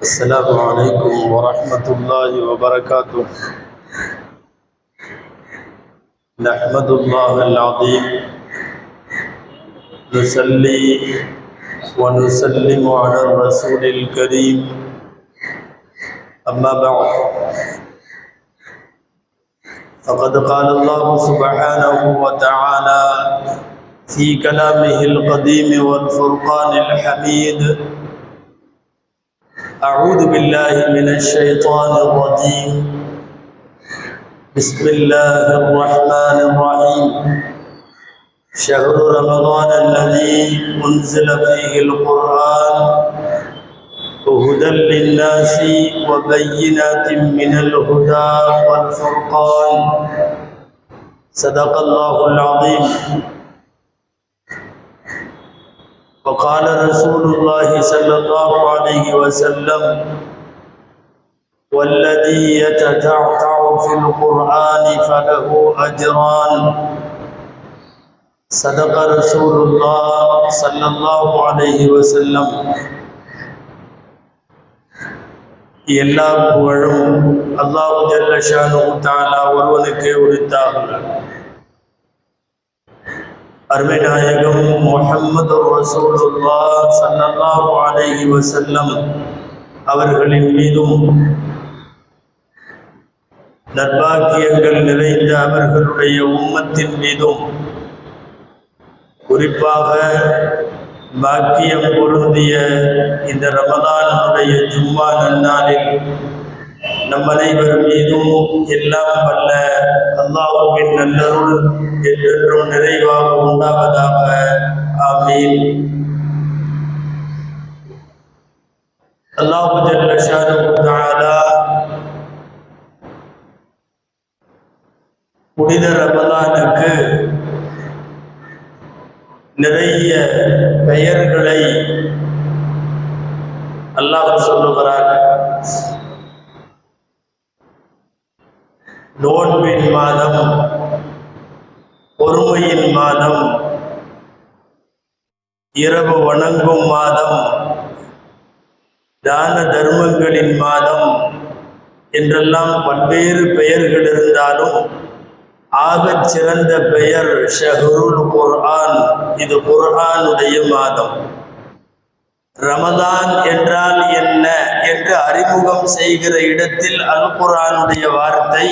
السلام عليكم ورحمة الله وبركاته. نحمد الله العظيم نصلي ونسلم على الرسول الكريم أما بعد فقد قال الله سبحانه وتعالى في كلامه القديم والفرقان الحميد: أعوذ بالله من الشيطان الرجيم. بسم الله الرحمن الرحيم. شهر رمضان الذي أنزل فيه القرآن هدى للناس وبينات من الهدى والفرقان. صدق الله العظيم. وقال رسول الله صلى الله عليه وسلم: والذي يتتعتع في القرآن فله أجران. صدق رسول الله صلى الله عليه وسلم. எல்லா புகழும் அல்லாஹ் ஜல்ல ஷானுஹு தஆலா ஒருவனுக்கே உரித்தாகும். அருமை நாயகம் முஹம்மது ரசூலுல்லாஹ் ஸல்லல்லாஹு அலைஹி வஸல்லம் அவர்களின் மீதும் நற்பாக்கியங்கள் நிறைந்த அவர்களுடைய உம்மத்தின் மீதும் குறிப்பாக பாக்கியம் பொருந்திய இந்த ரமதானுடைய ஜும்மா நன்னாளில் நம் அனைவர் மீதும் எல்லாம் வல்ல அல்லாஹ்வின் நல்லருள் என்றென்றும் நிறைவாக உண்டாவதாக. ஆமீன். அல்லாஹ் ஜல்ல ஷானுஹு தஆலா புனித ரமலானுக்கு நிறைய பெயர்களை அல்லாஹ் சொல்லுகிறார். நோன்பின் மாதம், பொறுமையின் மாதம், இரவு வணங்கும் மாதம், தான தர்மங்களின் மாதம் என்றெல்லாம் பல்வேறு பெயர்கள் இருந்தாலும் ஆகச் சிறந்த பெயர் ஷஹ்ருல் குர்ஆன். இது குர்ஆனுடைய மாதம். ரமதான் என்றால் என்ன என்று அறிமுகம் செய்கிற இடத்தில் அல் குர்ஆனுடைய வார்த்தை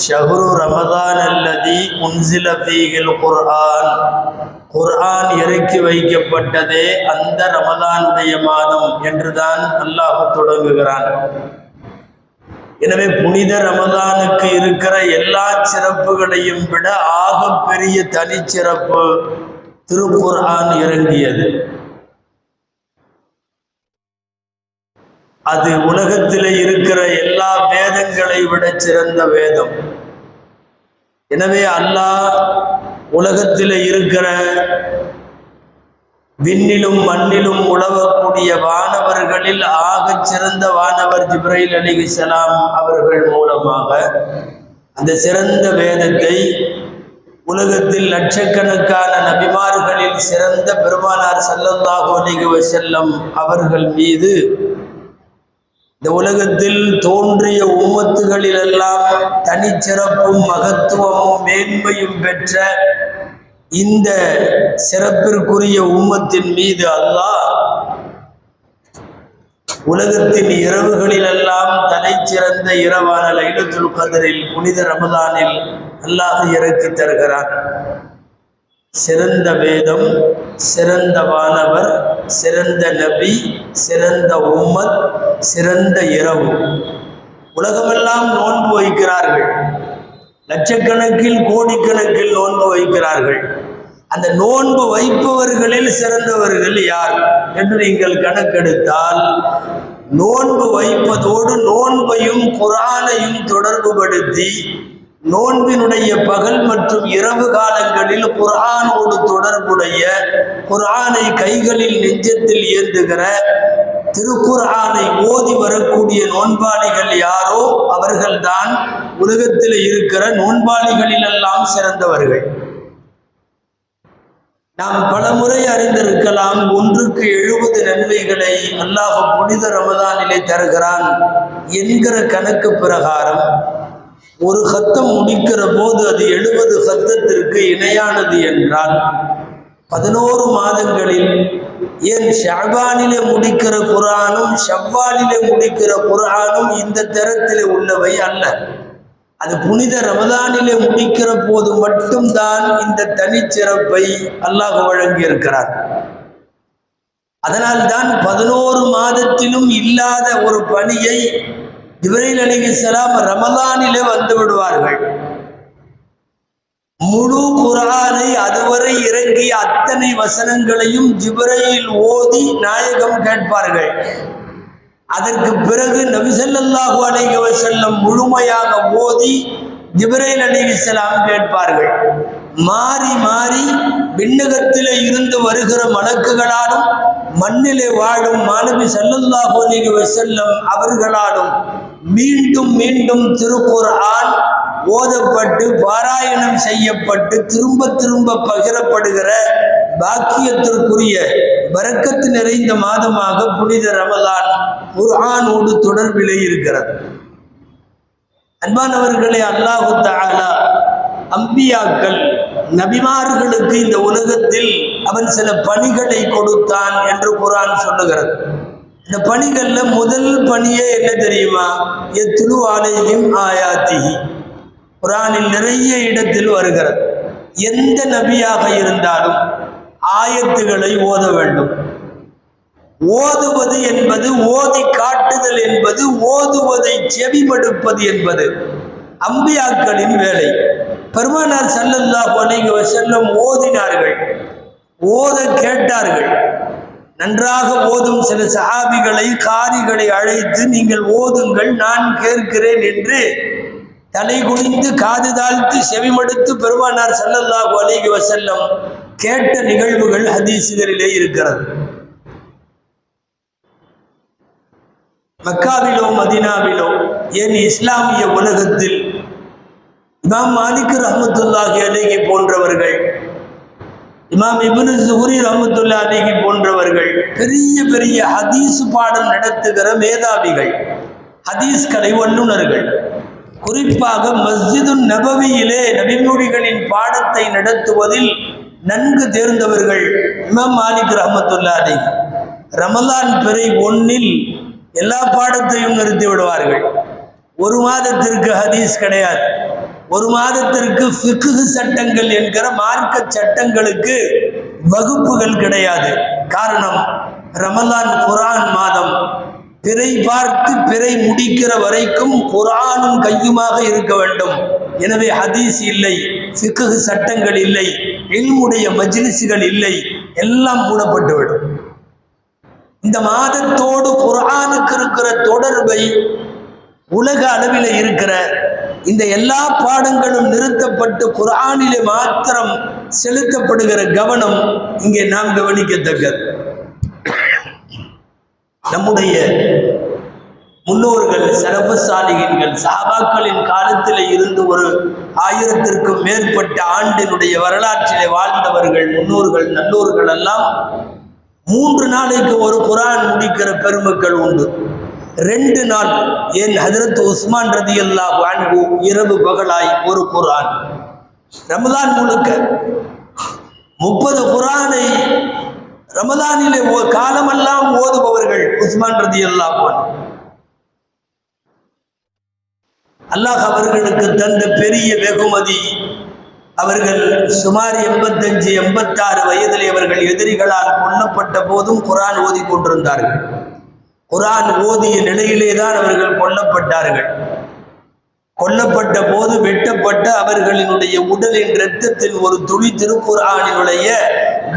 ஷஹ்ரு ரமதான் அல்லதி உன்சில ஃபீஹில் குர்ஆன். குர்ஆன் இறக்கி வைக்கப்பட்டதே அந்த ரமதானுடைய மாதம் என்றுதான் அல்லாஹ் தொடங்குகிறான். எனவே புனித ரமதானுக்கு இருக்கிற எல்லா சிறப்புகளையும் விட ஆகப் பெரிய தனிச்சிறப்பு திருக்குர்ஆன் இறங்கியது. அது உலகத்திலே இருக்கிற எல்லா வேதங்களை விட சிறந்த வேதம். எனவே அல்லாஹ் உலகத்திலே இருக்கிற விண்ணிலும் மண்ணிலும் உலவக்கூடிய வானவர்களில் ஆகச் சிறந்த வானவர் ஜிப்ரீல் அலைஹிஸ்ஸலாம் அவர்கள் மூலமாக அந்த சிறந்த வேதத்தை உலகத்தில் லட்சக்கணக்கான நபிமார்களில் சிறந்த பெருமானார் ஸல்லல்லாஹு அலைஹி வஸல்லம் அவர்கள் மீது இந்த உலகத்தில் தோன்றிய உம்மத்துகளிலெல்லாம் தனிச்சிறப்பும் மகத்துவமும் மேன்மையும் பெற்ற இந்த சிறப்பிற்குரிய உம்மத்தின் மீது அல்லாஹ் உலகத்தின் இரவுகளிலெல்லாம் தலை சிறந்த இரவான லைலத்துல் கத்ரில் புனித ரமதானில் அல்லாஹ் இறக்கி தருகிறான். சிறந்த வேதம், சிறந்த வானவர், சிறந்த நபி, சிறந்த உம்மத், சிறந்த இரவு. உலகமெல்லாம் நோன்பு வைக்கிறார்கள். லட்சக்கணக்கில் கோடிக்கணக்கில் நோன்பு வைக்கிறார்கள். அந்த நோன்பு வைப்பவர்களில் சிறந்தவர்கள் யார் என்று நீங்கள் கணக்கெடுத்தால் நோன்பு வைப்பதோடு நோன்பையும் குர்ஆனையும் தொடர்புபடுத்தி நோன்பினுடைய பகல் மற்றும் இரவு காலங்களில் குர்ஆனோடு தொடர்புடைய குர்ஆனை கைகளில் நெஞ்சத்தில் ஏந்துகிற திருக்குர்ஆனை ஓதி வரக்கூடிய நோன்பாளிகள் யாரோ அவர்கள்தான் உலகத்தில் இருக்கிற நோன்பாளிகளிலெல்லாம் சிறந்தவர்கள். நாம் பலமுறை அறிந்திருக்கலாம், 1க்கு 70 நன்மைகளை அல்லாஹ் புனித ரமதானிலே தருகிறான் என்கிற கணக்கு பிரகாரம் ஒரு ஹத்தம் முடிக்கிற போது அது 70 ஹத்தத்திற்கு இணையானது என்றால் 11 மாதங்களில், ஏன் ஷஅபானிலே முடிக்கிற குர்ஆனும் ஷவ்வாலிலே முடிக்கிற குர்ஆனும் இந்த தரத்திலே உள்ளவை அல்ல. அது புனித ரமதானிலே முடிக்கிற போது மட்டும்தான் இந்த தனிச்சிறப்பை அல்லாஹ் வழங்கியிருக்கிறார். அதனால்தான் 11 மாதத்திலும் இல்லாத ஒரு பணியை ஜிப்ரீல் அலைஹிஸ்ஸலாம் ரமதானிலே வந்து விடுவார்கள். முழு குர்ஆனை அதுவரை இறங்கிய அத்தனை வசனங்களையும் ஜிப்ரீல் ஓதி நாயகம் கேட்பார்கள். அதற்கு பிறகு நபி ஸல்லல்லாஹு அலைஹி வஸல்லம் முழுமையாக ஓதி ஜிப்ரீல் அலைஹிஸ்ஸலாம் கேட்பார்கள். மாறி மாறி விண்ணகத்திலே இருந்து வருகிற மலக்குகளாலும் மண்ணிலே வாழும் மாநபி ஸல்லல்லாஹு அலைஹி வஸல்லம் அவர்களாலும் மீண்டும் மீண்டும் திருக்குர்ஆன் ஓதப்பட்டு பாராயணம் செய்யப்பட்டு திரும்ப திரும்ப பகிரப்படுகிற பாக்கியத்திற்குரிய பரக்கத்து நிறைந்த மாதமாக புனித ரமலான் குர்ஆனோடு தொடர்பிலே இருக்கிறது. அன்பானவர்களே, அல்லாஹு தஆலா அம்பியாக்கள் நபிமார்களுக்கு இந்த உலகத்தில் அவன் சில பணிகளை கொடுத்தான் என்று குர்ஆன் சொல்லுகிறது. இந்த பணிகள்ல முதல் பணியே என்ன தெரியுமா? யத்லு அலைஹிம் ஆயாத்திஹி. குர்ஆனில் நிறைய இடத்தில் வருகிறது. எந்த நபியாக இருந்தாலும் ஆயத்துகளை ஓத வேண்டும். ஓதுவது என்பது, ஓதி காட்டுதல் என்பது, ஓதுவதை செவிமடுப்பது என்பது அம்பியாக்களின் வேலை. பெருமானார் ஸல்லல்லாஹு அலைஹி வஸல்லம் ஓதினார்கள், ஓத கேட்டார்கள். நன்றாக ஓதும் சில சஹாபிகளை, காரிகளை அழைத்து நீங்கள் ஓதுங்கள், நான் கேட்கிறேன் என்று தலை குனிந்து காது தாழ்த்து செவிமடுத்து பெருமானார் ஸல்லல்லாஹு அலைஹி வஸல்லம் கேட்ட நிகழ்வுகள் ஹதீஸுகளிலே இருக்கிறது. மக்காவிலோ மதீனாவிலோ, ஏன் இஸ்லாமிய உலகத்தில் இமாம் மாலிக் ரஹ்மத்துல்லாஹி அலைஹி போன்றவர்கள், இமாம் இப்னு ஸுஹ்ரி ரஹ்மத்துல்லாஹி அலைஹி போன்றவர்கள் பெரிய பெரிய ஹதீஸ் பாடம் நடத்துகிற மேதாவிகள், ஹதீஸ்களை வல்லுநர்கள். குறிப்பாக மஸ்ஜிது நபவியிலே நபிமொழிகளின் பாடத்தை நடத்துவதில் நன்கு தேர்ந்தவர்கள் இமாம் மாலிக் ரஹ்மத்துல்லாஹி அலைஹி. ரமலான் பிறை 1 எல்லா பாடத்தையும் நிறுத்தி விடுவார்கள். ஒரு மாதத்திற்கு ஹதீஸ் கிடையாது. ஒரு மாதத்திற்கு ஃபிக்ஹ் சட்டங்கள் என்கிற மார்க்க சட்டங்களுக்கு வகுப்புகள் கிடையாது. காரணம், ரமலான் குர்ஆன் மாதம். பிறை பார்த்து பிறை முடிக்கிற வரைக்கும் குர்ஆனும் கையுமாக இருக்க வேண்டும். எனவே ஹதீஸ் இல்லை, ஃபிக்ஹ் சட்டங்கள் இல்லை, இல்முடைய மஜ்லிஸ்கள் இல்லை, எல்லாம் மூடப்பட்டுவிடும். இந்த மாதத்தோடு குர்ஆனுக்கு இருக்கிற தொடர்பை, உலக அளவில் இருக்கிற இந்த எல்லா பாடங்களும் நிறுத்தப்பட்டு குர்ஆனிலே மாத்திரம் செலுத்தப்படுகிற கவனம் இங்கே நாம் கவனிக்கத்தக்கது. நம்முடைய முன்னோர்கள், ஸலஃபு ஸாலிஹீன்கள், சஹாபாக்களின் காலத்தில் இருந்து ஒரு 1000க்கும் மேற்பட்ட ஆண்டினுடைய வரலாற்றிலே வாழ்ந்தவர்கள், முன்னோர்கள், நல்லோர்கள் எல்லாம் 3 நாளைக்கு ஒரு குர்ஆன் முடிக்கிற பெருமக்கள் உண்டு. 2 நாள், ஏன் ஹஜ்ரத் உஸ்மான் ரலியல்லாஹு அன்ஹு இரவு பகலாய் ஒரு குர்ஆன். ரமலான் முழுக்க 30 குர்ஆனை ரமலானிலே காலமெல்லாம் ஓதுபவர்கள் உஸ்மான் ரலியல்லாஹு அன்ஹு. அல்லாஹ் அவர்களுக்கு தந்த பெரிய வெகுமதி. அவர்கள் சுமார் 85-86 வயதிலே அவர்கள் எதிரிகளால் கொல்லப்பட்ட போதும் குர்ஆன் ஓதி கொண்டிருந்தார்கள். குர்ஆன் ஓதிய நிலையிலே தான் அவர்கள் கொல்லப்பட்டார்கள். கொல்லப்பட்ட போது வெட்டப்பட்ட அவர்களினுடைய உடலின் இரத்தத்தின் ஒரு துளி திருக்குர்ஆனினுடைய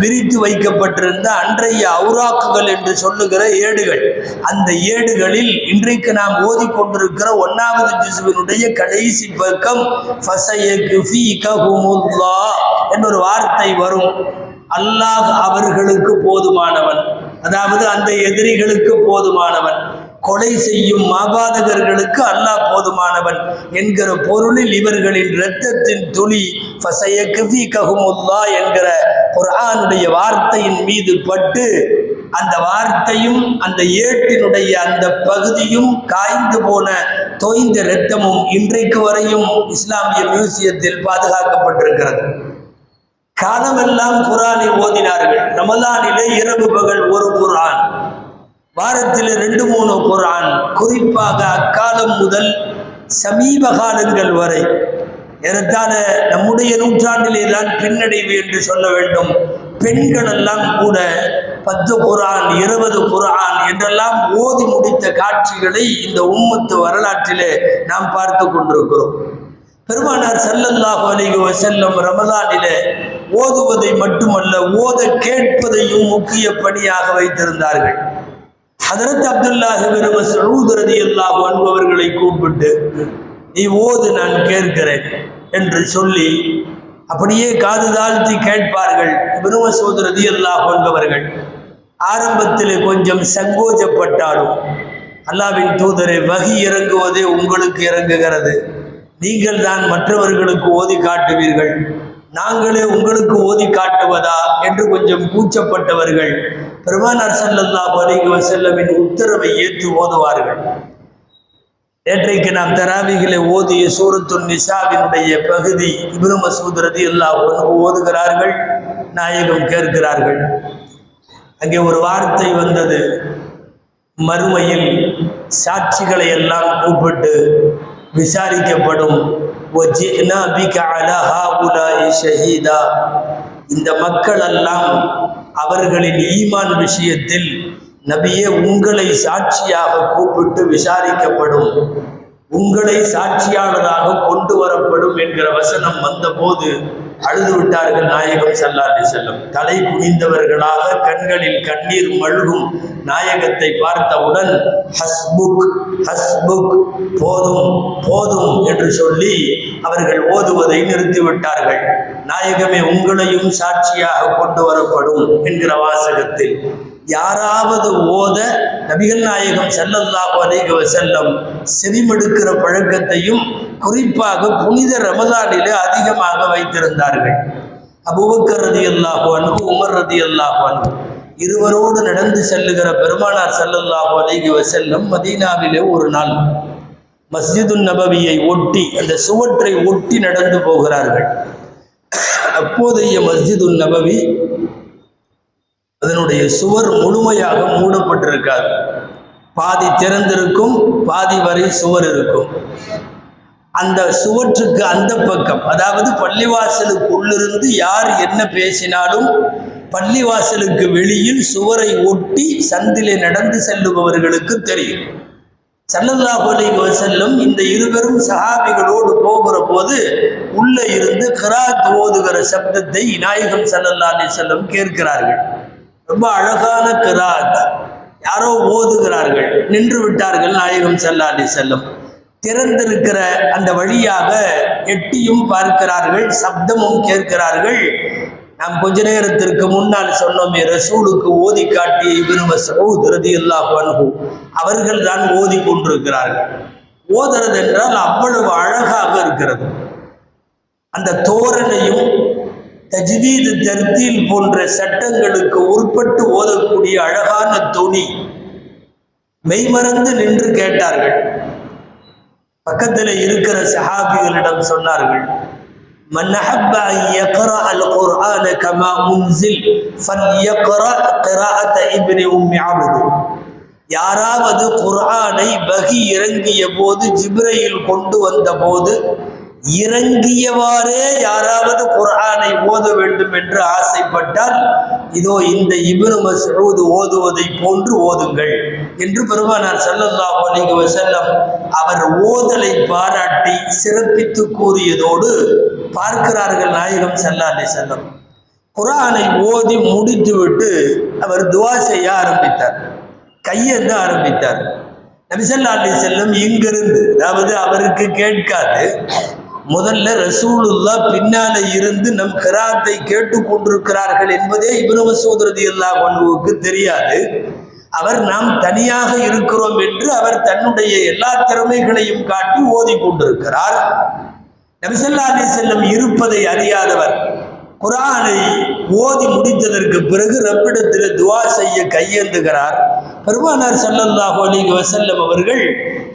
விரித்து வைக்கப்பட்டிருந்த அன்றைய அவுராக்குகள் என்று சொல்லுகிற ஏடுகள், அந்த ஏடுகளில் இன்றைக்கு நாம் ஓதிக்கொண்டிருக்கிற 1வது ஜுஸ்வினுடைய கடைசி பக்கம் ஃபஸயக்ஃபீகஹுமுல்லாஹ் എന്നൊരു வார்த்தை வரும். அல்லாஹ் அவர்களுக்கு போதுமானவன், அதாவது அந்த எதிரிகளுக்கு போதுமானவன். கொலை செய்யும் மாபாதகர்களுக்கு அல்லாஹ் போதுமானவன் என்கிற பொருளில் இவர்களின் இரத்தத்தின் துளி ஃபஸயக்ஃபீகஹுமுல்லாஹ் என்கிற குர்ஆனுடைய வார்த்தையின் மீது பட்டு அந்த வார்த்தையும் அந்த ஏட்டினுடைய அந்த பகுதியும் காய்ந்து போன தோய்ந்த இரத்தமும் இன்றைக்கு வரையும் இஸ்லாமிய மியூசியத்தில் பாதுகாக்கப்பட்டிருக்கிறது. காலமெல்லாம் குர்ஆனை ஓதினார்கள். ரமலானிலே இரவு பகல் ஒரு குர்ஆன், வாரத்தில் 2-3 குர்ஆன். குறிப்பாக அக்காலம் முதல் சமீப காலங்கள் வரை ஏறத்தாழ நம்முடைய நூற்றாண்டிலே தான் பின்னடைவு என்று சொல்ல வேண்டும். பெண்கள் எல்லாம் கூட 10 குர்ஆன் 20 குர்ஆன் என்றெல்லாம் ஓதி முடித்த காட்சிகளை இந்த உம்மத்து வரலாற்றிலே நாம் பார்த்து கொண்டிருக்கிறோம். பெருமானார் ஸல்லல்லாஹு அலைஹி வஸல்லம் ரமலானிலே ஓதுவதை மட்டுமல்ல ஓத கேட்பதையும் முக்கிய பணியாக வைத்திருந்தார்கள். ஹதரத் அப்துல்லாஹ் இப்னு மஸ்ஊத் ரலியல்லாஹு அன்ஹு அவர்களை கூப்பிட்டு, நீ ஓது, நான் கேட்கிறேன் என்று சொல்லி அப்படியே காது தாழ்த்தி கேட்பார்கள். இப்னு மஸ்ஊத் ரலியல்லாஹு அன்ஹு அவர்கள் ஆரம்பத்தில் கொஞ்சம் சங்கோஜப்பட்டாலும், அல்லாஹ்வின் தூதரே, வஹி இறங்குவதே உங்களுக்கு இறங்குகிறது, நீங்கள் தான் மற்றவர்களுக்கு ஓதி காட்டுவீர்கள், நாங்களே உங்களுக்கு ஓதி காட்டுவதா என்று கொஞ்சம் கூச்சப்பட்டவர்கள் பெருமானார் ஸல்லல்லாஹு அலைஹி வஸல்லமின் உத்தரவை ஏற்று ஓதுவார்கள். நேற்றைக்கு நாம் தராவிகளை ஓதிய சூரத்துன் நிசாவினுடைய பகுதி இப்னு மஸ்ஊத் ரலியல்லாஹு அன்ஹு ஓதுகிறார்கள், நாயகம் கேட்கிறார்கள். அங்கே ஒரு வார்த்தை வந்தது, மறுமையில் சாட்சிகளை எல்லாம் கூப்பிட்டு விசாரிக்கப்படும். இந்த மக்கள் எல்லாம் அவர்களின் ஈமான் விஷயத்தில் நபியே உங்களை சாட்சியாக கூப்பிட்டு விசாரிக்கப்படும், உங்களை சாட்சியாளராக கொண்டு வரப்படும் என்கிற வசனம் வந்தபோது அழுது விட்டார்கள் நாயகம் ஸல்லல்லாஹு அலைஹி வஸல்லம். தலை குனிந்தவர்களாக கண்களில் கண்ணீர் மல்கும் நாயகத்தை பார்த்தவுடன் ஹஸ்புக் ஹஸ்புக், போதும் போதும் என்று சொல்லி அவர்கள் ஓதுவதை நிறுத்திவிட்டார்கள். நாயகமே உங்களையும் சாட்சியாக கொண்டு வரப்படும் என்கிற வாசகத்தில் யாராவது ஓத நபிகள் நாயகம் ஸல்லல்லாஹு அலைஹி வஸல்லம் செவிமடுக்கிற பழக்கத்தையும் குறிப்பாக புனித ரமலானிலே அதிகமாக வைத்திருந்தார்கள். அபூபக்கர் ரலியல்லாஹு அன்ஹு, உமர் ரலியல்லாஹு அன்ஹு இருவரோடு நடந்து செல்லுகிற பெருமானார் ஸல்லல்லாஹு அலைஹி வஸல்லம் மதீனாவிலே ஒரு நாள் மஸ்ஜிதுன் நபவியை ஒட்டி, அந்த சுவற்றை ஒட்டி நடந்து போகிறார்கள். அப்போதைய மஸ்ஜிதுன் நபவி அதனுடைய சுவர் முழுமையாக மூடப்பட்டிருக்காது. பாதி திறந்திருக்கும், பாதி வரை சுவர் இருக்கும். அந்த சுவற்றுக்கு அந்த பக்கம், அதாவது பள்ளிவாசலுக்குள்ளிருந்து யார் என்ன பேசினாலும் பள்ளிவாசலுக்கு வெளியில் சுவரை ஒட்டி சந்திலே நடந்து செல்லுபவர்களுக்கு தெரியும். ஸல்லல்லாஹு அலைஹி வஸல்லம் இந்த இருவரும் சஹாபிகளோடு போகிற போது உள்ள இருந்து கிராத் ஓதுகிற சப்தத்தை நாயகம் ஸல்லல்லாஹு அலைஹி வஸல்லம் கேட்கிறார்கள். ரொம்ப அழகான கிராத், யாரோ ஓதுகிறார்கள். நின்று விட்டார்கள் நாயகம் ஸல்லல்லாஹு அலைஹி வஸல்லம். திறந்திருக்கிற அந்த வழியாக எட்டியும் பார்க்கிறார்கள், சப்தமும் கேட்கிறார்கள். நாம் கொஞ்ச நேரத்திற்கு முன்னால் சொன்னோமே, ரசூலுக்கு ஓதி காட்டிய இப்னு மஸ்ஊத் ரலியல்லாஹு அன்ஹு அவர்கள் தான் ஓதி கொண்டிருக்கிறார்கள். ஓதுறது என்றால் அவ்வளவு அழகாக இருக்கிறது. அந்த தோரணையும் தஜ்வீது தர்தீல் போன்ற சட்டங்களுக்கு உட்பட்டு ஓதக்கூடிய அழகான துணி. மெய்மறந்து நின்று கேட்டார்கள். பக்கத்தில் இருக்கிற சஹாபிகளிடம் சொன்னார்கள், மன் அஹப்ப அன் யக்ரஅ அல் குர்ஆன கமா உன்ஸில் ஃபல்யக்ரஅ கிராஅத இப்னி உம்மி அப்த். யாராவது குர்ஆனை வஹி இறங்கிய போது, ஜிப்ரீல் கொண்டு வந்த போது இறங்கியவாறே யாராவது குர்ஆனை ஓத வேண்டும் என்று ஆசைப்பட்டால் இதோ இந்த இப்னு மஸ்ஊத் ஓதுவதை போன்று ஓதுங்கள் என்று பெருமானார் ஸல்லல்லாஹு அலைஹி வஸல்லம் அவர் ஓதலை பாராட்டி சிறப்பித்து கூறியதோடு பார்க்கிறார்கள் நாயகம் ஸல்லல்லாஹு அலைஹி வஸல்லம். குர்ஆனை ஓதி முடித்துவிட்டு அவர் துஆ செய்ய ஆரம்பித்தார், கையெழுந்த ஆரம்பித்தார். நபி ஸல்லல்லாஹு அலைஹி வஸல்லம் இங்கிருந்து, அதாவது அவருக்கு கேட்காது, முதல்ல ரசூலுல்லாஹ் பின்னால இருந்து நம் கிராத்தை கேட்டு கொண்டிருக்கிறார்கள் என்பதே இப்னு மஸ்ஊத் ரலியல்லாஹு அன்ஹுவுக்கு தெரியாது. அவர் நாம் தனியாக இருக்கிறோம் என்று அவர் தன்னுடைய எல்லா திறமைகளையும் காட்டி ஓதி கொண்டிருக்கிறார். நபி ஸல்லல்லாஹு அலைஹி வஸல்லம் இருப்பதை அறியாதவர் குர்ஆனை ஓதி முடித்ததற்கு பிறகு ரப்பிடத்தில் துஆ செய்ய கையேந்துகிறார். பெருமானார் ஸல்லல்லாஹு அலைஹி வஸல்லம் அவர்கள்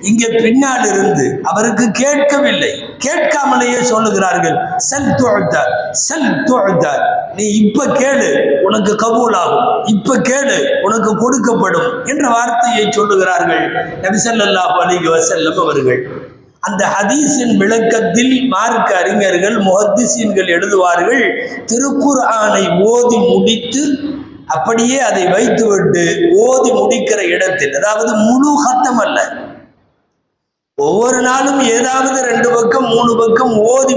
இங்கே பின்னால் இருந்து அவருக்கு கேட்கவில்லை, கேட்காமலேயே சொல்லுகிறார்கள், சல் துஅத சல் துஅத, நீ இப்ப கேளு உனக்கு கபூல் ஆகும், இப்ப கேளு உனக்கு கொடுக்கப்படும் என்ற வார்த்தையை சொல்லுகிறார்கள் நபி ஸல்லல்லாஹு அலைஹி வஸல்லம் அவர்கள். அந்த ஹதீஸின் விளக்கத்தில் மார்க்க அறிஞர்கள் முஹத்திஸீன்கள் எழுதுவார்கள், திருக்குர்ஆனை ஓதி முடித்து அப்படியே அதை வைத்துவிட்டு ஓதி முடிக்கிற இடத்தில், அதாவது முழு ஹத்தம் அல்ல, ஒவ்வொரு நாளும் ஏதாவது 2 பக்கம் 3 பக்கம் ஓதி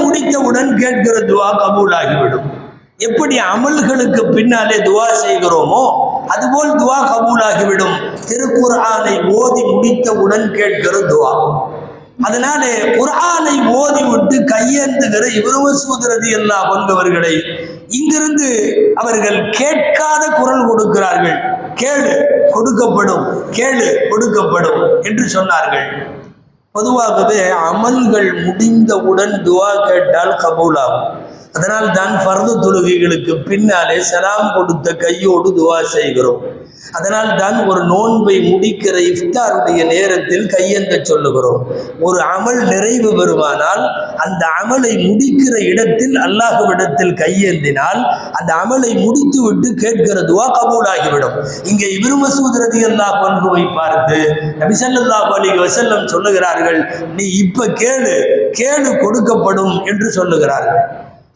முடித்தவுடன் கேட்கிற துஆ கபூல் ஆகிவிடும். எப்படி அமல்களுக்கு பின்னாலே துஆ செய்கிறோமோ அதுபோல் துஆ கபூல் ஆகிவிடும். திருக்குர்ஆனை ஓதி முடித்தவுடன் கேட்கிற துஆ. அதனாலே குர்ஆனை ஓதி விட்டு கையேந்துகிற இப்னு மஸ்ஊத் ரலியல்லாஹு அன்ஹு அவர்களை இங்கிருந்து அவர்கள் கேட்காத குரல் கொடுக்கிறார்கள், கேளு கொடுக்கப்படும், கேளு கொடுக்கப்படும் என்று சொன்னார்கள். பொதுவாகவே அமல்கள் முடிந்தவுடன் துஆ கேட்டால் கபூல் ஆகும். அதனால் தான் ஃபர்து தொழுகைகளுக்கு பின்னாலே சலாம் கொடுத்த கையோடு துஆ செய்கிறோம். அதனால் தான் ஒரு நோன்பை முடிக்கிற இஃப்தாருடைய நேரத்தில் கையேந்த சொல்லுகிறோம். ஒரு அமல் நிறைவு பெறுமானால் அந்த அமலை முடிக்கிற இடத்தில் அல்லாஹ்விடத்தில் கையேந்தினால் அந்த அமலை முடித்து விட்டு கேட்கிற துஆ கபூல் ஆகிவிடும். இங்கே இப்னு மஸ்ஊத் ரலியல்லாஹு அன்ஹுவை பார்த்து நபி ஸல்லல்லாஹு அலைஹி வஸல்லம் சொல்லுகிறார்கள், நீ இப்ப கேளு, கேளு கொடுக்கப்படும் என்று சொல்லுகிறார்கள்.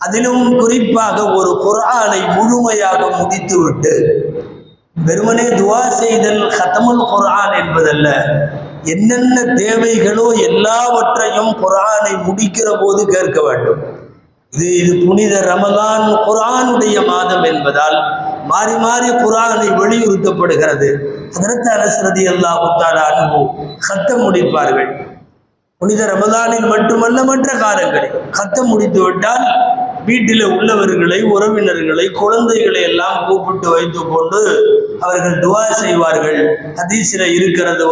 அதிலும் குறிப்பாக ஒரு குர்ஆனை முழுமையாக முடித்துவிட்டு வெறுமனே துஆ செய்தல் ஹத்தமுல் குர்ஆன் என்பதல்ல, என்னென்ன தேவைகளோ எல்லாவற்றையும் குர்ஆனை முடிக்கிற போது கேட்க வேண்டும். இது புனித ரமலான் குர்ஆனுடைய மாதம் என்பதால் மாறி மாறி குர்ஆனை வலியுறுத்தப்படுகிறது. ஹஜ்ரத் அனஸ் ரலியல்லாஹு தஆலா அன்ஹு ஹத்தம் முடிப்பார்கள். புனித ரமலானில் மட்டுமல்ல மற்ற காலங்களில் ஹத்தம் முடித்து விட்டால் வீட்டில் உள்ளவர்களை, உறவினர்களை, குழந்தைகளை எல்லாம் கூப்பிட்டு வைத்து கொண்டு அவர்கள் துஆ செய்வார்கள். ஹதீஸில் இருக்கிறது,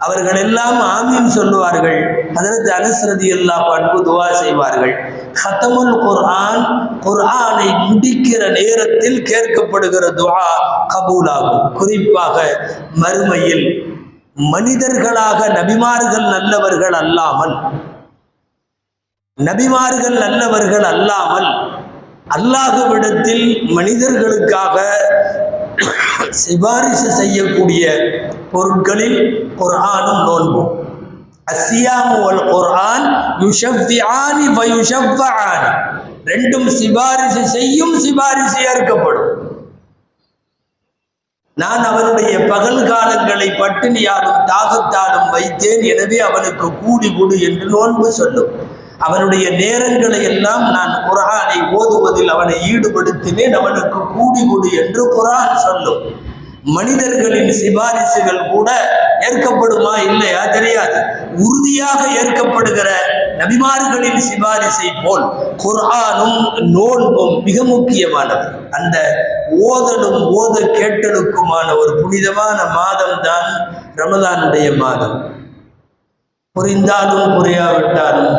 அவர்கள் எல்லாம் ஆமீன் சொல்லுவார்கள். ஹஜ்ரத் அனஸ் ரலியல்லாஹு அன்ஹு துஆ செய்வார்கள். ஹத்தமுல் குர்ஆன், குர்ஆனை முடிக்கிற நேரத்தில் கேட்கப்படுகிற துஆ கபூலாகும். குறிப்பாக மறுமையில் மனிதர்களாக நபிமார்கள் நல்லவர்கள் அல்லாமல் அல்லாஹ்விடத்தில் மனிதர்களுக்காக சிபாரிசு செய்யக்கூடிய பொருட்களில் குர்ஆனும் நோன்பும். அஸ்ஸியாமு வல் குர்ஆன் யுஷஃபிஆனி ஃபயுஷஃபஆனி, ரெண்டும் சிபாரிசு செய்யும், சிபாரிசு ஏற்கப்படும். நான் அவனுடைய பகல் காலங்களை பட்டினியாலும் தாகத்தாலும் வைத்தேன், எனவே அவனுக்கு கூடி கொடு என்று நோன்பு சொல்லும். அவனுடைய நேரங்களை எல்லாம் நான் குர்ஆனை ஓதுவதில் அவனை ஈடுபடுத்தினேன், அவனுக்கு கூடி கொடு என்று குர்ஆன் சொல்லும். மனிதர்களின் சிபாரிசுகள் கூட ஏற்கப்படுமா இல்லையா தெரியாது. உறுதியாக ஏற்கப்படுகிற நபிமார்களின் சிபாரிசை போல் குர்ஆனும் நோன்பும் மிக முக்கியமானது. அந்த ஓதலும் ஓத கேட்டலுக்குமான ஒரு புனிதமான மாதம் தான் ரமலானுடைய மாதம். புரிந்தாலும் புரியாவிட்டாலும்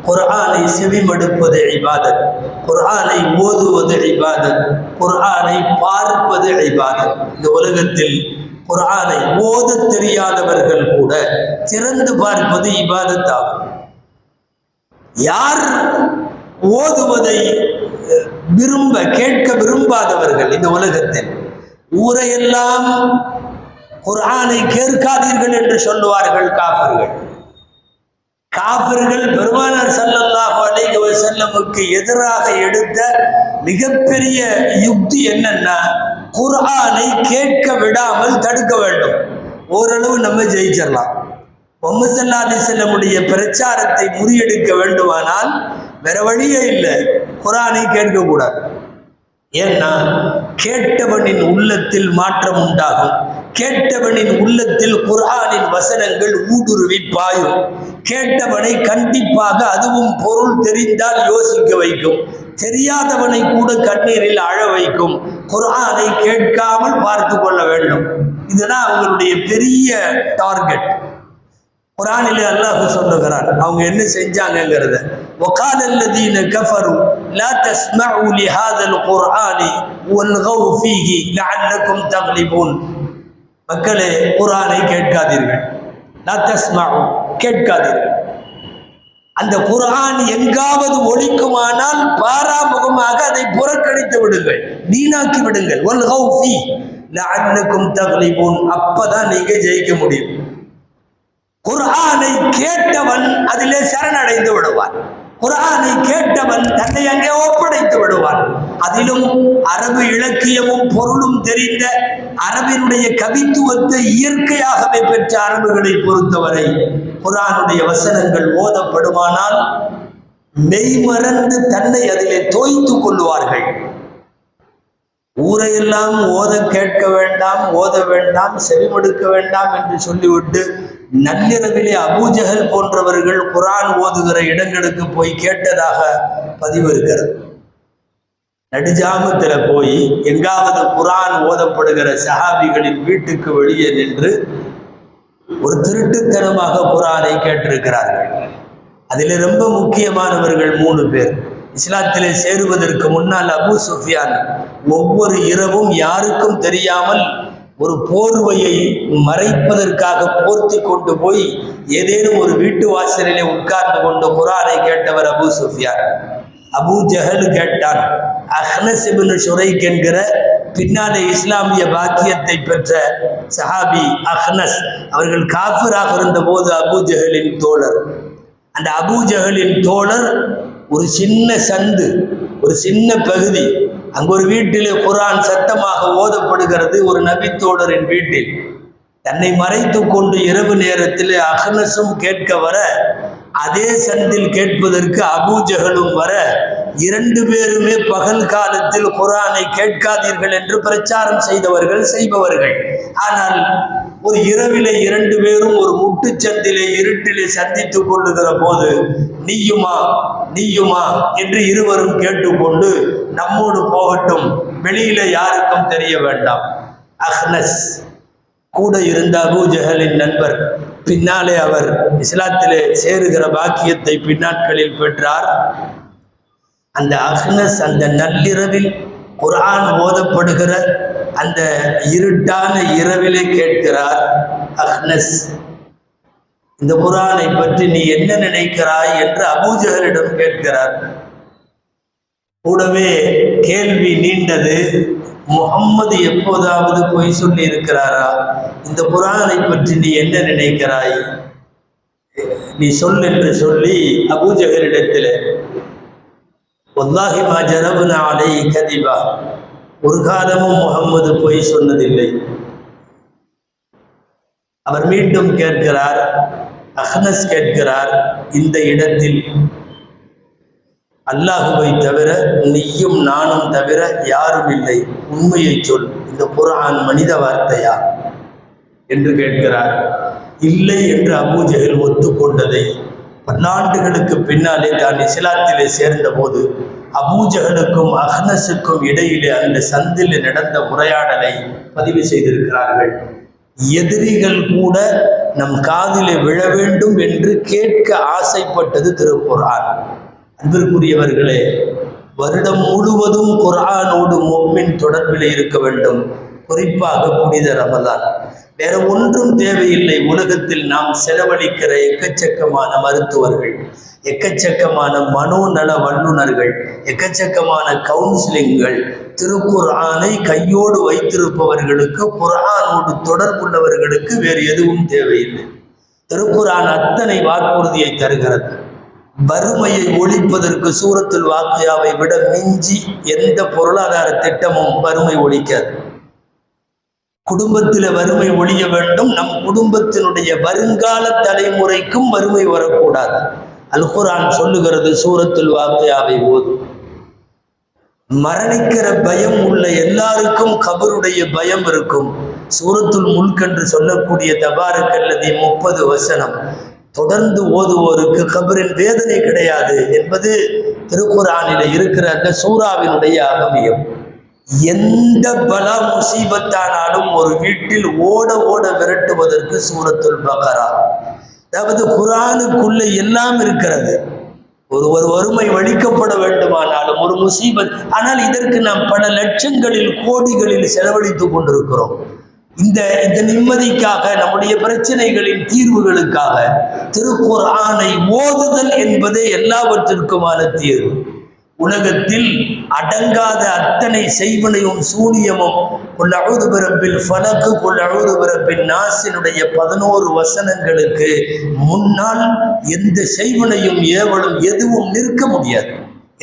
குர்ஆனை செவிமடுப்பது இபாதத், குர்ஆனை ஓதுவது இபாதத், குர்ஆனை பார்ப்பது இபாதத். இந்த உலகத்தில் குர்ஆனை ஓதத் தெரியாதவர்கள் கூட திறந்து பார்ப்பது இபாதத் ஆகும். யார் ஓதுவதை கேட்க விரும்பாதவர்கள் இந்த உலகத்தில் ஊரையெல்லாம் குர்ஆனை கேட்காதீர்கள் என்று சொல்லுவார்கள் காஃபிர்கள். பெருமானார் ஸல்லல்லாஹு அலைஹி வஸல்லமுக்கு எதிராக எடுத்த மிகப்பெரிய யுக்தி என்னன்னா, குர்ஆனை கேட்க விடாமல் தடுக்க வேண்டும். ஓரளவு நம்ம ஜெயிச்சிடலாம். முஹம்மது ஸல்லல்லாஹு அலைஹி வஸல்லமுடைய பிரச்சாரத்தை முறியடிக்க வேண்டுமானால் வேற வழியே இல்லை, குர்ஆனை கேட்கக்கூடாது. ஏன்னா கேட்டவனின் உள்ளத்தில் மாற்றம் உண்டாகும். கேட்டவனின் உள்ளத்தில் குர்ஆனின் வசனங்கள் ஊடுருவி பாயும். கேட்டவனை கண்டிப்பாக அதுவும் பொருள் தெரிந்தால் யோசிக்க வைக்கும். தெரியாதவனை கூட கண்ணீரில் அழ வைக்கும். குர்ஆனை கேட்காமல் பார்த்து கொள்ள வேண்டும். இதுதான் அவங்களுடைய பெரிய டார்கெட். குர்ஆனிலே அல்லாஹ் சொல்லுகிறான் அவங்க என்ன செஞ்சாங்கங்கிறத. وقال الذين كفروا لا تسمعوا لهذا القرآن والغوا فيه لعلكم تغلبون. மக்களே, குர்ஆனை கேட்காதீர்கள். லா தஸ்மஉ, கேட்காதீர்கள். அந்த குர்ஆன் எங்காவது ஒலிக்குமானால் பாராமுகமாக அதை புறக்கணித்து விடுங்கள், வீணாக்கி விடுங்கள். வல்கௌ ஃபீ லஅல்லக்கும் தக்லிபூன், அப்பதான் நீங்க ஜெயிக்க முடியும். குர்ஆனை கேட்டவன் அதிலே சரணடைந்து விடுவான். குர்ஆனை கேட்டவன் தன்னை அங்கே ஒப்படைத்து விடுவான். அதிலும் அரபு இலக்கியமும் பொருளும் தெரிந்த, அரபினுடைய கவித்துவத்தை இயற்கையாகவே பெற்ற அரபுகளை பொறுத்தவரை குர்ஆனுடைய வசனங்கள் ஓதப்படுமானால் மெய்மறந்து தன்னை அதிலே தோய்த்து கொள்வார்கள். ஊரையெல்லாம் ஓத கேட்க வேண்டாம், ஓத வேண்டாம், செவிமடுக்க வேண்டாம் என்று சொல்லிவிட்டு நள்ளிரவிலே அபூஜஹல் போன்றவர்கள் குர்ஆன் ஓதுகிற இடங்களுக்கு போய் கேட்டதாக பதிவு இருக்கிறது. நடுஜாமத்தில் போய் எங்காவது குர்ஆன் ஓதப்படுகிற சஹாபிகளின் வீட்டுக்கு வெளியே நின்று ஒரு திருட்டுத்தனமாக குர்ஆனை கேட்டிருக்கிறார்கள். அதில் ரொம்ப முக்கியமானவர்கள் 3 பேர். இஸ்லாத்திலே சேருவதற்கு முன்னால் அபூ சுஃபியான் ஒவ்வொரு இரவும் யாருக்கும் தெரியாமல் ஒரு போர்வையை மறைப்பதற்காக போர்த்தி கொண்டு போய் ஏதேனும் ஒரு வீட்டு வாசலிலே உட்கார்ந்து கொண்டு குர்ஆனை கேட்டவர் அபூ சுஃபியான். அபூ ஜஹல் கேட்டான். அஹ்னஸ் இப்னு ஷுரைக் என்கிற பின்னாலே இஸ்லாமிய பாக்கியத்தை பெற்ற சஹாபி அஹ்னஸ், அவர்கள் காஃபிராக இருந்த போது அபூ ஜஹலின் தோழர். அந்த அபூ ஜஹலின் தோழர் ஒரு சின்ன சந்து, ஒரு சின்ன பகுதி, அங்கு ஒரு வீட்டிலே குர்ஆன் சத்தமாக ஓதப்படுகிறது. ஒரு நபித்தோழரின் வீட்டில் தன்னை மறைத்து கொண்டு இரவு நேரத்தில் அஹ்னஸும் கேட்க வர, அதே சந்தில் கேட்பதற்கு அபூ ஜஹலும் வர, 2 பேருமே பகல் காலத்தில் குர்ஆனை கேட்காதீர்கள் என்று பிரச்சாரம் செய்பவர்கள். ஆனால் ஒரு இரவிலே 2 பேரும் ஒரு முட்டுச்சந்திலே இருட்டிலே சந்தித்துக் கொள்ளுகிற போது நீயுமா நீயுமா என்று இருவரும் கேட்டுக்கொண்டு நம்மோடு போகட்டும், வெளியில யாருக்கும் தெரிய வேண்டாம். அஹ்னஸ் கூட இருந்த அபூ ஜஹலின் நண்பர். பின்னாலே அவர் இஸ்லாத்திலே சேருகிற பாக்கியத்தை பின்னாட்களில் பெற்றார். அந்த அஹ்னஸ் அந்த நள்ளிரவில் குர்ஆன் ஓதப்படுகிற அந்த இருட்டான இரவிலே கேட்கிறார். அஹ்னஸ், இந்த குர்ஆனை பற்றி நீ என்ன நினைக்கிறாய் என்று அபூ ஜஹலிடம் கேட்கிறார். கூடவே கேள்வி நீண்டது. முஹம்மது எப்போதாவது பொய் சொல்லி இருக்கிறாரா? இந்த குர்ஆனை பற்றி நீ என்ன நினைக்கிறாய், நீ சொல் என்று சொல்லி அபூ ஜஹலிடத்தில் வல்லாஹி மா ஜரபனா அலைஹி கதிபா, ஒரு காலமும் முஹம்மது பொய் சொன்னதில்லை. அவர் மீண்டும் கேட்கிறார். அஹ்னஸ் கேட்கிறார், இந்த இடத்தில் அல்லாஹுவை தவிர நீயும் நானும் தவிர யாரும் இல்லை, உண்மையை சொல், இந்த குர்ஆன் மனித வார்த்தையா என்று கேட்கிறார். இல்லை என்று அபூ ஜஹல் ஒத்துக்கொண்டதை பல்லாண்டுகளுக்கு பின்னாலே தான் இஸ்லாத்திலே சேர்ந்த போது அபூ ஜஹலுக்கும் அஹ்னஸுக்கும் இடையிலே அந்த சந்தில் நடந்த உரையாடலை பதிவு செய்திருக்கிறார்கள். எதிரிகள் கூட நம் காதிலே விழ வேண்டும் என்று கேட்க ஆசைப்பட்டது திருக்குர்ஆன். அன்பிற்குரியவர்களே, வருடம் முழுவதும் குர்ஆனோடு முஃமின் தொடர்பில் இருக்க வேண்டும். குறிப்பாக புனித ரமலான். வேற ஒன்றும் தேவையில்லை. உலகத்தில் நாம் செலவழிக்கிற எக்கச்சக்கமான மருத்துவர்கள், எக்கச்சக்கமான மனோநல வல்லுநர்கள், எக்கச்சக்கமான கவுன்சிலிங்கள், திருக்குர்ஆனை கையோடு வைத்திருப்பவர்களுக்கு, குர்ஆனோடு தொடர்புள்ளவர்களுக்கு வேறு எதுவும் தேவையில்லை. திருக்குர்ஆன் அத்தனை வாக்குறுதியை தருகிறது. வறுமையை ஒழிப்பதற்கு சூரத்துல் வாக்கியாவை விட மிஞ்சி எந்த பொருளாதார திட்டமும் வறுமை ஒழிக்காது. குடும்பத்தில் வறுமை ஒழிய வேண்டும். நம் குடும்பத்தினுடைய வருங்கால தலைமுறைக்கும் வறுமை வரக்கூடாது. அல் குர்ஆன் சொல்லுகிறது, சூரத்துல் வாக்கியாவை ஓது. மரணிக்கிற பயம் உள்ள எல்லாருக்கும் கபருடைய பயம் இருக்கும். சூரத்துல் முல்க் என்று சொல்லக்கூடிய தபாரக்கல்லதி 30 வசனம் தொடர்ந்து ஓதுவோருக்கு கபரின் வேதனை கிடையாது என்பது திருக்குர்ஆனில் இருக்கிற அந்த சூறாவினுடைய அகமியம். எந்த பலா முசீபத்தானாலும் ஒரு வீட்டில் ஓட ஓட விரட்டுவதற்கு சூரத்துல் பக்ரா. அதாவது குர்ஆனுக்குள்ள எல்லாம் இருக்கிறது. ஒரு வறுமை ஒழிக்கப்பட வேண்டுமானாலும் ஒரு முசீபத், ஆனால் இதற்கு நாம் பல லட்சங்களில் கோடிகளில் செலவழித்துக் கொண்டிருக்கிறோம். இந்த நிம்மதிக்காக, நம்முடைய பிரச்சனைகளின் தீர்வுகளுக்காக திருக்குர்ஆனை ஓதுதல் என்பதே எல்லாவற்றிற்குமான தீர்வு. உலகத்தில் அடங்காத அத்தனை செய்வனையும் சூனியமும் குல் அஊது பிரப்பில் ஃபலக், குல் அஊது பிரப்பின் நாஸினுடைய 11 வசனங்களுக்கு முன்னால் எந்த செய்வனையும் ஏவலும் எதுவும் நிற்க முடியாது.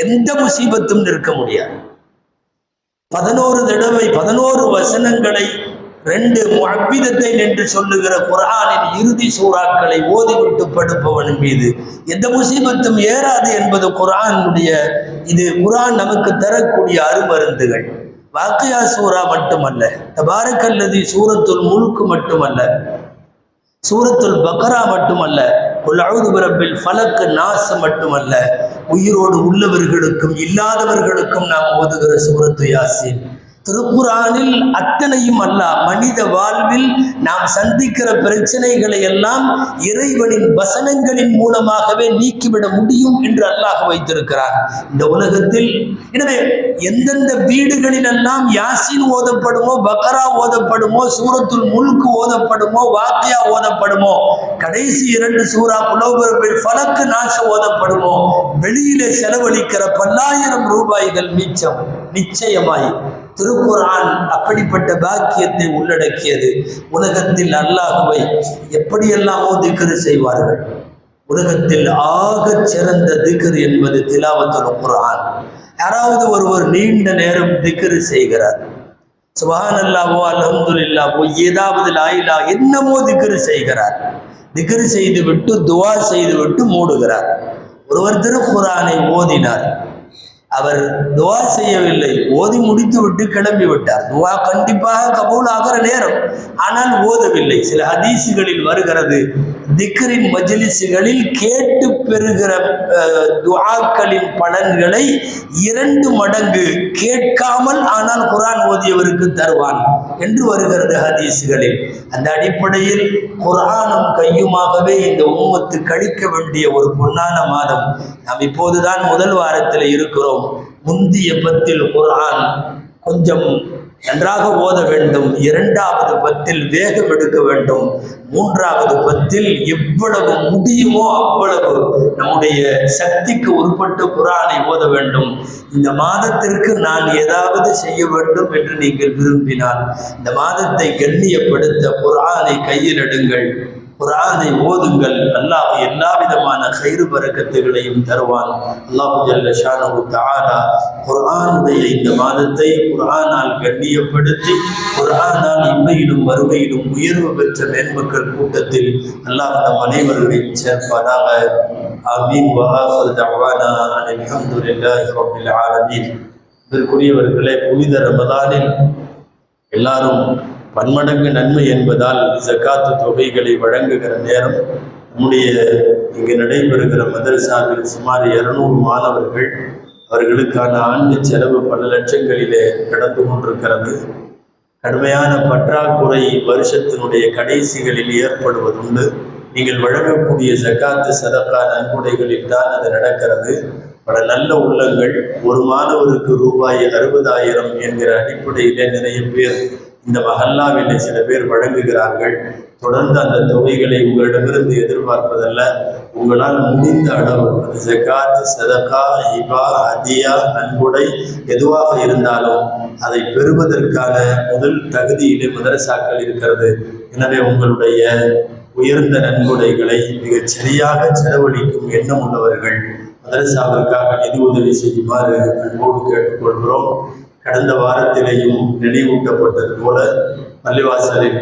எந்த முசீபத்தும் நிற்க முடியாது. 11 தடவை 11 வசனங்களை 2 முஅவ்விதத்தை என்று சொல்லுகிற குர்ஆனின் இறுதி சூறாக்களை ஓதிவிட்டு படுப்பவன் மீது எந்த முசீபத்தும் ஏறாது என்பது குர்ஆனுடைய குர்ஆன் நமக்கு தரக்கூடிய அருமருந்துகள். வாக்கியா சூரா மட்டுமல்ல, தபாரக்கல்லதி சூரத்துல் முல்க் மட்டுமல்ல, சூரத்துல் பக்ரா மட்டுமல்ல, குல் அஊது பிரப்பில் ஃபலக் நாஸ் மட்டுமல்ல, உயிரோடு உள்ளவர்களுக்கும் இல்லாதவர்களுக்கும் நாம் ஓதுகிற சூரத்து யாசீன். திருக்குர்ஆனில் அத்தனையும் அல்லாஹ் மனித வாழ்வில் நாம் சந்திக்கிற பிரச்சனைகளை எல்லாம் இறைவனின் வசனங்களின் மூலமாகவே நீக்கிவிட முடியும் என்று அல்லாஹ் வைத்திருக்கிறார் இந்த உலகத்தில். எனவே எந்தெந்த வீடுகளிலெல்லாம் யாசீன் ஓதப்படுமோ, பக்ரா ஓதப்படுமோ, சூரத்துல் முல்க் ஓதப்படுமோ, வாக்கியா ஓதப்படுமோ, கடைசி 2 சூரா குல் அஊது பிரப்பில் ஃபலக் நாஸ் ஓதப்படுமோ, வெளியிலே செலவழிக்கிற பல்லாயிரம் ரூபாய்கள் மிச்சம். நிச்சயமாய் திருக்குர்ஆன் அப்படிப்பட்ட பாக்கியத்தை உள்ளடக்கியது. உலகத்தில் அல்லாஹ்வை எப்படியெல்லாம் திக்ர் செய்வார்கள். உலகத்தில் ஆகச் சிறந்த திக்ர் என்பது திலாவத்துல் குர்ஆன். யாராவது ஒருவர் நீண்ட நேரம் திக்ர் செய்கிறார், சுப்ஹானல்லாஹ் அல்ஹம்துலில்லாஹ் ஏதாவது லா இலாஹ என்னமோ திக்ர் செய்கிறார். திக்ர் செய்துவிட்டு துஆ செய்துவிட்டு மூடுகிறார். ஒருவர் திருக்குர்ஆனை ஓதினார். அவர் துஆ செய்யவில்லை, ஓதி முடித்து விட்டு கிளம்பி விட்டார். துஆ கண்டிப்பாக கபூல் ஆகிற நேரம், ஆனால் ஓதவில்லை. சில ஹதீசுகளில் வருகிறது, திக்ரின் மஜ்லிஸ்களில் கேட்டு பெறுகிற துஆக்களின் பலன்களை 2 மடங்கு கேட்காமல் ஆனால் குர்ஆன் ஓதியவருக்கு தருவான் என்று வருகிறது ஹதீசுகளில். அந்த அடிப்படையில் குர்ஆனும் கையுமாகவே இந்த உம்மத்து கழிக்க வேண்டிய ஒரு பொன்னான மாதம். நாம் இப்போதுதான் முதல் வாரத்தில் இருக்கிறோம். முந்திய 10 குர்ஆன் கொஞ்சம் நன்றாக ஓத வேண்டும், 2வது 10 வேகம் எடுக்க வேண்டும், 3வது 10 எவ்வளவு முடியுமோ அவ்வளவு நம்முடைய சக்திக்கு உட்பட்டு குர்ஆனை ஓத வேண்டும். இந்த மாதத்திற்கு நான் ஏதாவது செய்ய வேண்டும் என்று நீங்கள் விரும்பினால், இந்த மாதத்தை கண்ணியப்படுத்த குர்ஆனை கையில் எடுங்கள், குர்ஆனை ஓதுங்கள். அல்லாஹ் எல்லா விதமான கைரு பரக்கத்துகளையும் தருவான். அல்லாஹ் ஜல்ல ஷானஹு தஆலா குர்ஆனுடைய இந்த மாதத்தை குர்ஆனால் கண்ணியப்படுத்தி குர்ஆனால் இம்மையிலும் மறுமையிலும் உயர்வு பெற்ற மேன்மக்கள் கூட்டத்தில் அல்லாஹ் நம் அனைவர்களையும் சேர்ப்பானாக. ஆமீன். வ ஆகிரு தஅவானா அல்ஹம்துலில்லாஹி ரப்பில் ஆலமீன். இதற்குரியவர்களே, புனித ரமதானில் எல்லாரும் பன்மடங்கு நன்மை என்பதால் ஜகாத்து தொகைகளை வழங்குகிற நேரம். நம்முடைய இங்கு நடைபெறுகிற மதரசாவில் சுமார் 200 மாணவர்கள், அவர்களுக்கான ஆண்டு செலவு பல லட்சங்களிலே கடந்து கொண்டிருக்கிறது. கடுமையான பற்றாக்குறை வருஷத்தினுடைய கடைசிகளில் ஏற்படுவதுண்டு. நீங்கள் வழங்கக்கூடிய ஜகாத்து சதகா நன்கொடைகளில் தான் அது நடக்கிறது. பல நல்ல உள்ளங்கள் ஒரு மாணவருக்கு ரூபாய் 60,000 என்கிற அடிப்படையிலே நிறைய பேர் இந்த மஹல்லாவிலே சில பேர் வழங்குகிறார்கள். தொடர்ந்து அந்த தொகைகளை உங்களிடமிருந்து எதிர்பார்ப்பதல்ல, உங்களால் முடிந்த அளவு ஜகாத், சதகா, ஹிபா, ஹதியா, நன்கொடை எதுவாக இருந்தாலும் அதை பெறுவதற்கான முதல் தகுதியிலே மதரசாக்கள் இருக்கிறது. எனவே உங்களுடைய உயர்ந்த நன்கொடைகளை மிகச் சரியாக செலவழிக்கும் எண்ணம் உள்ளவர்கள் மதரசாவிற்காக நிதி உதவி செய்யுமாறு அன்போடு கேட்டுக்கொள்கிறோம். கடந்த வாரத்திலேயும் நினைவூட்டப்பட்டது போல பள்ளிவாசலில்